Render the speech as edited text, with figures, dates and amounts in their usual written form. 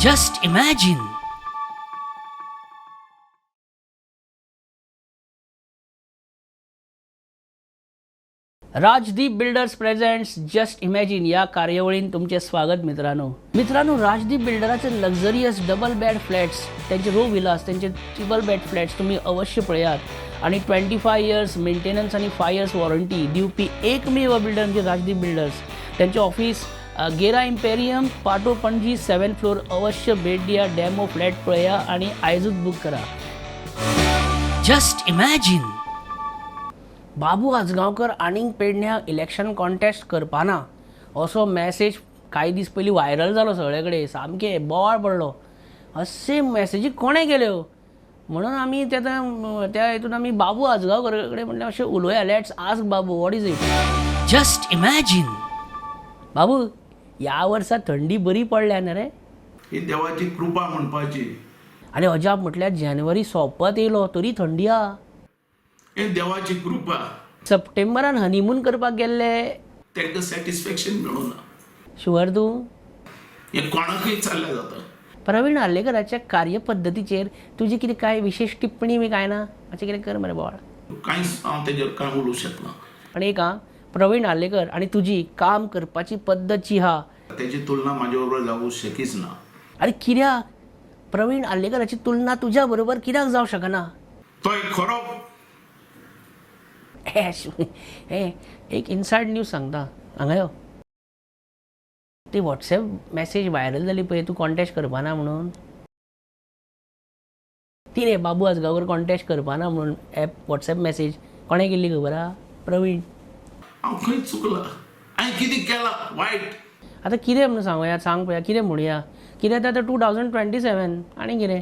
Just imagine. Rajdeep builders presents just imagine या कार्यावळीन तुमचे स्वागत मित्रांनो राजदीप बिल्डराचे लक्झरियस डबल बेड फ्लॅट्स, त्यांचे रो विलास, त्यांचे ट्रिपल बेड फ्लॅट्स तुम्ही अवश्य पळयात आणि 25 इयर्स मेंटेनन्स आणि 5 इयर्स वॉरंटी दिवपी एकमेव बिल्डर म्हणजे राजदीप बिल्डर्स. त्यांचे ऑफिस गेरा इम्पेरियम पाटो पणजी 7th फ्लोर. अवश्य भेट दिया, डेमो फ्लॅट पळया आणि आयजूच बुक करा. Just imagine. बाबू आजगांवकर आनीक पेडण्याक इलेक्शन कॉन्टेस्ट करपाना असो मॅसेज काही दीस पयलीं व्हायरल जालो सगळे कडेन. सामकें बोवाळ पडलो. अशे मॅसेजी कोणे केल्यो म्हणून आमी त्या हितून आमी बाबू आजगांवकर कडेन म्हणलें अशें उलोवया. Let's ask Babu what is it. Just imagine. Babu, ह्या वर्सा थंडी बरी पडल्या ना रे? ही देवाची कृपा म्हणपाची. आनी अजाप म्हटल्यार जानेवारी सोंपत येयलो तरी थंडी हा. हे देवाची कृपा. सप्टेंबरान हनीमून करपाक गेल्ले तांकां सॅटिस्फॅक्शन मेळूना. शुअर तूं? हे कोणाकय चालल्या जाता. प्रवीण आर्लेकराच्या कार्यपद्दतीचेर तुजी कितें काय विशेष टिप्पणी बी काय ना? मातशें कितें कर मरे बोवाळ. कांयच हांव तेजेर कांय उलोवंक शकना. पण एक प्रवीण आर्लेकर आनी तुजी काम करपाची पद्दत जी हा तेजी तुलना म्हाजे बरोबर जावंक शकीच ना. अरे कित्याक? प्रवीण आर्लेकराची तुलना तुज्या बरोबर कित्याक जावंक शकना? तो एक खरो एक इनसायड न्यूज सांगता हांगा यो. ती व्हॉट्सॅप मॅसेज व्हायरल जाली पळय, तूं कॉन्टेस्ट करपाना म्हणून. ती रे बाबू आजगांवकर कॉन्टेस्ट करपाना म्हणून ॲप व्हॉट्सॅप मॅसेज कोणें केल्ली खबर आहा? प्रवीण. हांव खंय चुकला? हांवें कितें केलां वायट? आतां कितें म्हणून सांगूया? सांग पळया कितें म्हणुया? कितें आतां 2027 आनी कितें?